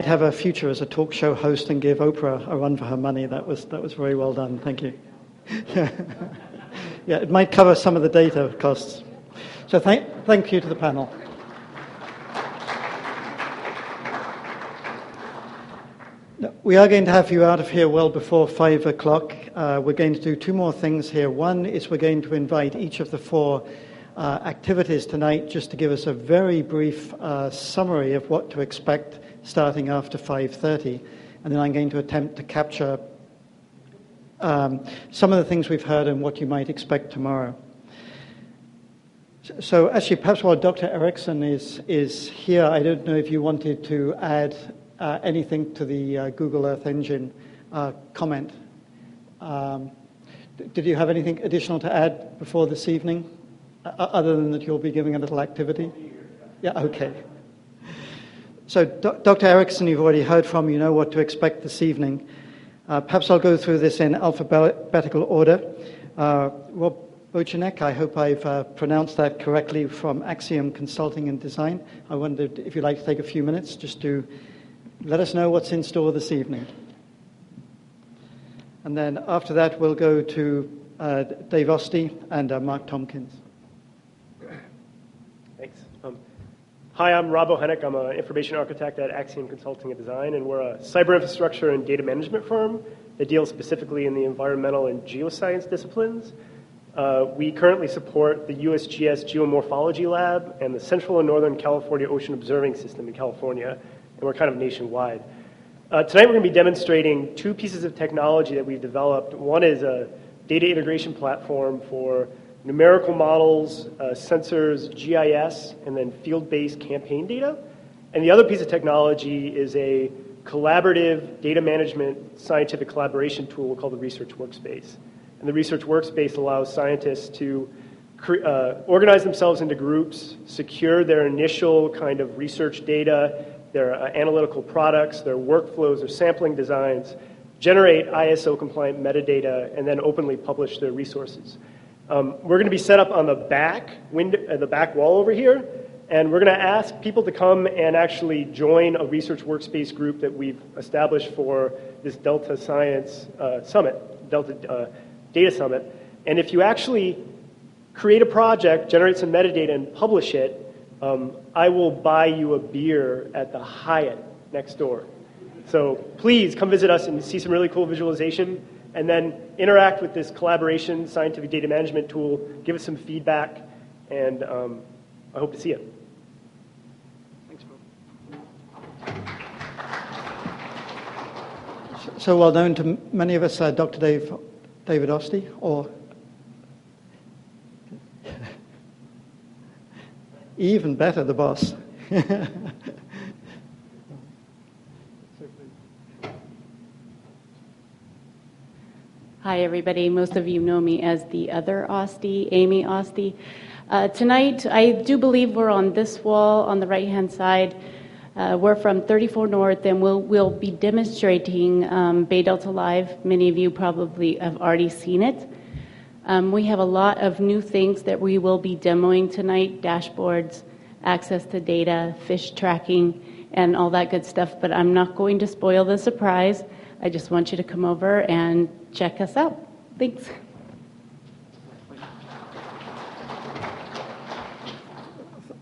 Have a future as a talk show host and give Oprah a run for her money. That was very well done. Thank you. Yeah, it might cover some of the data costs. So thank you to the panel. We are going to have you out of here well before 5 o'clock. We're going to do two more things here. One is we're going to invite each of the four activities tonight just to give us a very brief summary of what to expect starting after 5:30, and then I'm going to attempt to capture some of the things we've heard and what you might expect tomorrow. So actually, perhaps while Dr. Erickson is here, I don't know if you wanted to add anything to the Google Earth Engine comment. Did you have anything additional to add before this evening, other than that you'll be giving a little activity? Yeah, okay. So Dr. Erickson, you've already heard from, you know what to expect this evening. Perhaps I'll go through this in alphabetical order. Rob Bochenek, I hope I've pronounced that correctly, from Axiom Consulting and Design. I wondered if you'd like to take a few minutes just to let us know what's in store this evening. And then after that, we'll go to Dave Asti and Mark Tompkins. Thanks. Hi, I'm Rob Bochenek. I'm an information architect at Axiom Consulting and Design, and we're a cyber infrastructure and data management firm that deals specifically in the environmental and geoscience disciplines. We currently support the USGS Geomorphology Lab and the Central and Northern California Ocean Observing System in California, and we're kind of nationwide. Tonight we're going to be demonstrating two pieces of technology that we've developed. One is a data integration platform for numerical models, sensors, GIS, and then field-based campaign data. And the other piece of technology is a collaborative data management scientific collaboration tool called the Research Workspace. And the Research Workspace allows scientists to organize themselves into groups, secure their initial kind of research data, their analytical products, their workflows, their sampling designs, generate ISO-compliant metadata, and then openly publish their resources. We're going to be set up on the back wall over here, and we're going to ask people to come and actually join a Research Workspace group that we've established for this Delta Science Summit, Delta Data Summit. And if you actually create a project, generate some metadata, and publish it, I will buy you a beer at the Hyatt next door. So please come visit us and see some really cool visualization, and then interact with this collaboration scientific data management tool, give us some feedback, and I hope to see you. Thanks, Phil. So well known to many of us, Dr. David Asti, or even better, the boss. Hi, everybody. Most of you know me as the other Asti, Amy Asti. Tonight, I do believe we're on this wall on the right-hand side. We're from 34 North, and we'll be demonstrating Bay Delta Live. Many of you probably have already seen it. We have a lot of new things that we will be demoing tonight: dashboards, access to data, fish tracking, and all that good stuff. But I'm not going to spoil the surprise. I just want you to come over and check us out. Thanks.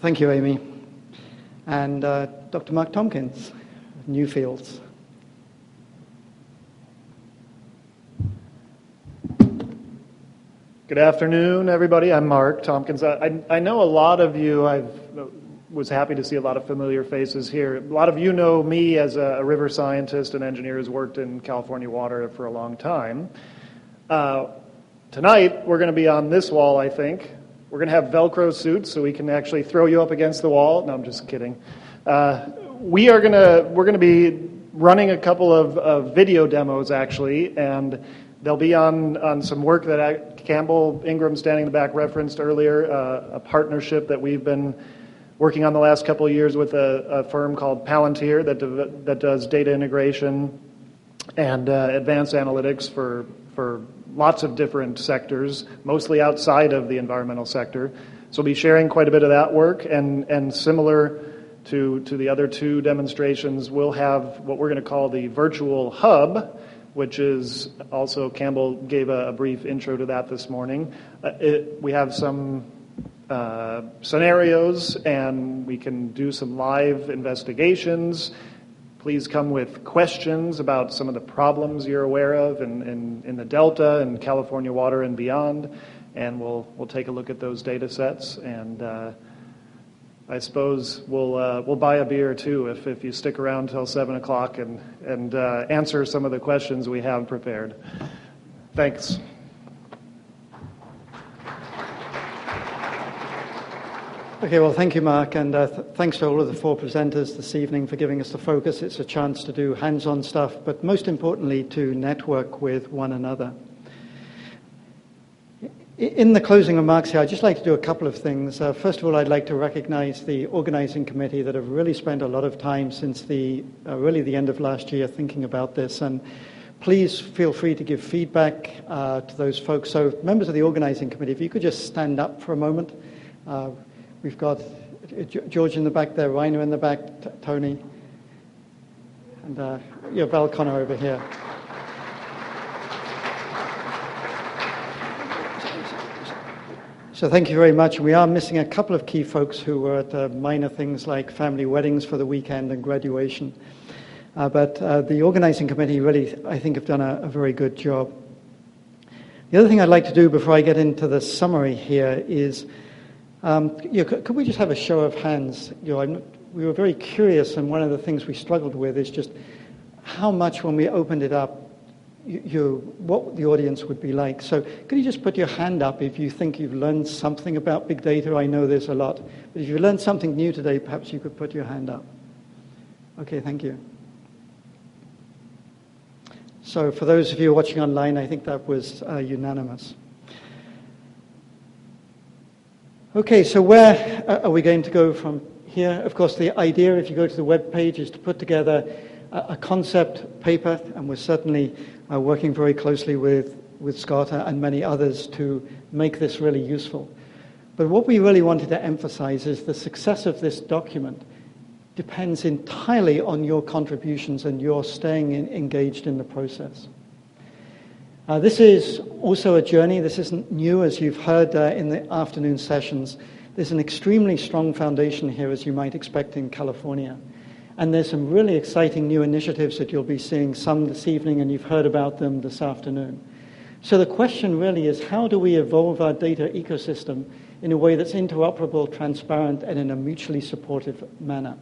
Thank you, Amy. And Dr. Mark Tompkins, Newfields. Good afternoon, everybody. I'm Mark Tompkins. I know a lot of you. I was happy to see a lot of familiar faces here. A lot of you know me as a river scientist and engineer who's worked in California water for a long time. Tonight, we're going to be on this wall, I think. We're going to have Velcro suits so we can actually throw you up against the wall. No, I'm just kidding. We're going to be running a couple of video demos, actually, and they'll be on some work that Campbell Ingram, standing in the back, referenced earlier, a partnership that we've been working on the last couple of years with a firm called Palantir that does data integration and advanced analytics for lots of different sectors, mostly outside of the environmental sector. So we'll be sharing quite a bit of that work, and similar to the other two demonstrations, we'll have what we're going to call the virtual hub, which is also, Campbell gave a brief intro to that this morning. We have some scenarios, and we can do some live investigations. Please come with questions about some of the problems you're aware of in the Delta and California water and beyond, and we'll take a look at those data sets. And I suppose we'll buy a beer too if you stick around till 7 o'clock and answer some of the questions we have prepared. Thanks. Okay, well, thank you, Mark, and thanks to all of the four presenters this evening for giving us the focus. It's a chance to do hands-on stuff, but most importantly, to network with one another. In the closing remarks here, I'd just like to do a couple of things. First of all, I'd like to recognize the organizing committee that have really spent a lot of time since really the end of last year thinking about this. And please feel free to give feedback to those folks. So members of the organizing committee, if you could just stand up for a moment. We've got George in the back there, Rainer in the back, Tony, and Val Connor over here. So thank you very much. We are missing a couple of key folks who were at minor things like family weddings for the weekend and graduation. But the organizing committee really, I think, have done a very good job. The other thing I'd like to do before I get into the summary here is, could we just have a show of hands? We were very curious, and one of the things we struggled with is just how much, when we opened it up, what the audience would be like. So could you just put your hand up if you think you've learned something about big data? I know there's a lot. But if you learned something new today, perhaps you could put your hand up. Okay, thank you. So for those of you watching online, I think that was unanimous. Okay, so where are we going to go from here? Of course, the idea, if you go to the web page, is to put together a concept paper, and we're certainly working very closely with Scott and many others to make this really useful. But what we really wanted to emphasize is the success of this document depends entirely on your contributions and your staying engaged in the process. This is also a journey. This isn't new, as you've heard in the afternoon sessions. There's an extremely strong foundation here, as you might expect in California. And there's some really exciting new initiatives that you'll be seeing, some this evening, and you've heard about them this afternoon. So the question really is, how do we evolve our data ecosystem in a way that's interoperable, transparent, and in a mutually supportive manner?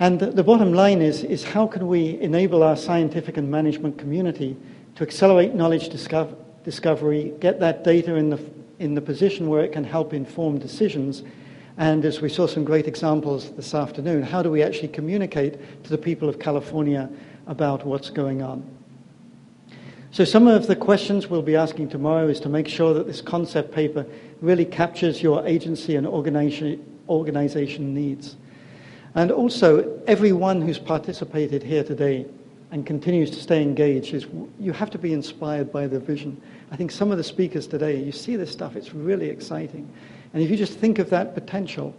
And the bottom line is how can we enable our scientific and management community to accelerate knowledge discovery, get that data in the position where it can help inform decisions, and as we saw some great examples this afternoon, how do we actually communicate to the people of California about what's going on? So some of the questions we'll be asking tomorrow is to make sure that this concept paper really captures your agency and organization needs. And also, everyone who's participated here today and continues to stay engaged, you have to be inspired by the vision. I think some of the speakers today, you see this stuff, it's really exciting. And if you just think of that potential,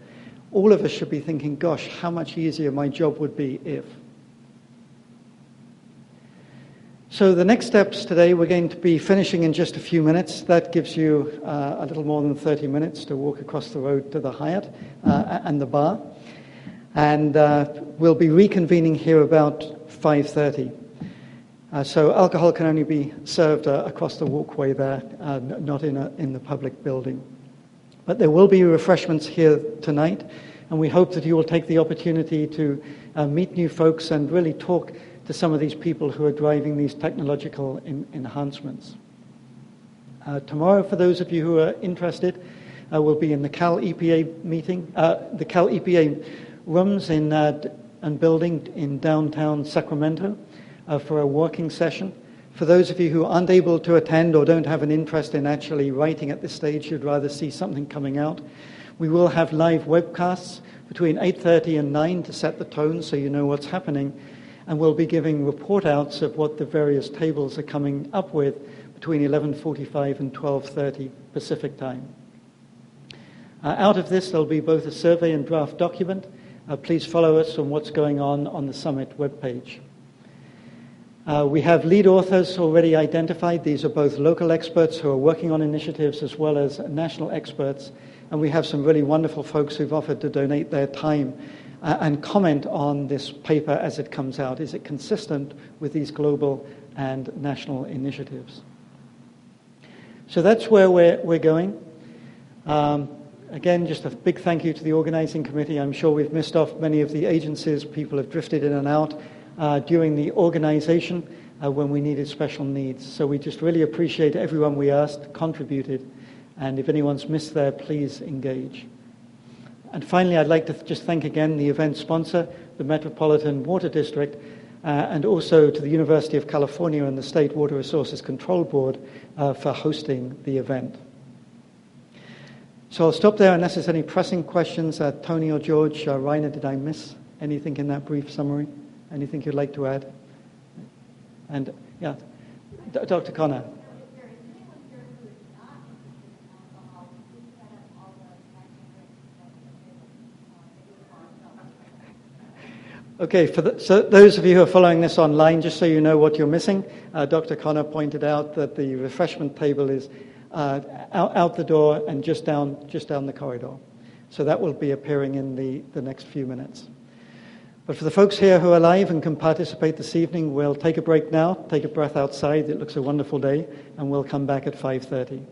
all of us should be thinking, gosh, how much easier my job would be if. So the next steps today, we're going to be finishing in just a few minutes. That gives you a little more than 30 minutes to walk across the road to the Hyatt and the bar. And we'll be reconvening here about 5:30. So alcohol can only be served across the walkway there, not in the public building. But there will be refreshments here tonight, and we hope that you will take the opportunity to meet new folks and really talk to some of these people who are driving these technological enhancements. Tomorrow, for those of you who are interested, we'll be in the Cal EPA meeting, the Cal EPA rooms and building in downtown Sacramento for a working session. For those of you who aren't able to attend or don't have an interest in actually writing at this stage, you'd rather see something coming out, we will have live webcasts between 8:30 and 9 to set the tone so you know what's happening. And we'll be giving report outs of what the various tables are coming up with between 11:45 and 12:30 Pacific time. Out of this, there'll be both a survey and draft document. Please follow us on what's going on the summit webpage. We have lead authors already identified. These are both local experts who are working on initiatives as well as national experts. And we have some really wonderful folks who've offered to donate their time and comment on this paper as it comes out. Is it consistent with these global and national initiatives? So that's where we're going. Again, just a big thank you to the organizing committee. I'm sure we've missed off many of the agencies. People have drifted in and out during the organization when we needed special needs. So we just really appreciate everyone we asked, contributed, and if anyone's missed there, please engage. And finally, I'd like to just thank again the event sponsor, the Metropolitan Water District, and also to the University of California and the State Water Resources Control Board for hosting the event. So I'll stop there unless there's any pressing questions. Tony or George, Rainer, did I miss anything in that brief summary? Anything you'd like to add? And yeah, Dr. Connor. Okay, so those of you who are following this online, just so you know what you're missing, Dr. Connor pointed out that the refreshment table is out the door and just down the corridor. So that will be appearing in the next few minutes. But for the folks here who are live and can participate this evening, we'll take a break now, take a breath outside. It looks a wonderful day, and we'll come back at 5:30.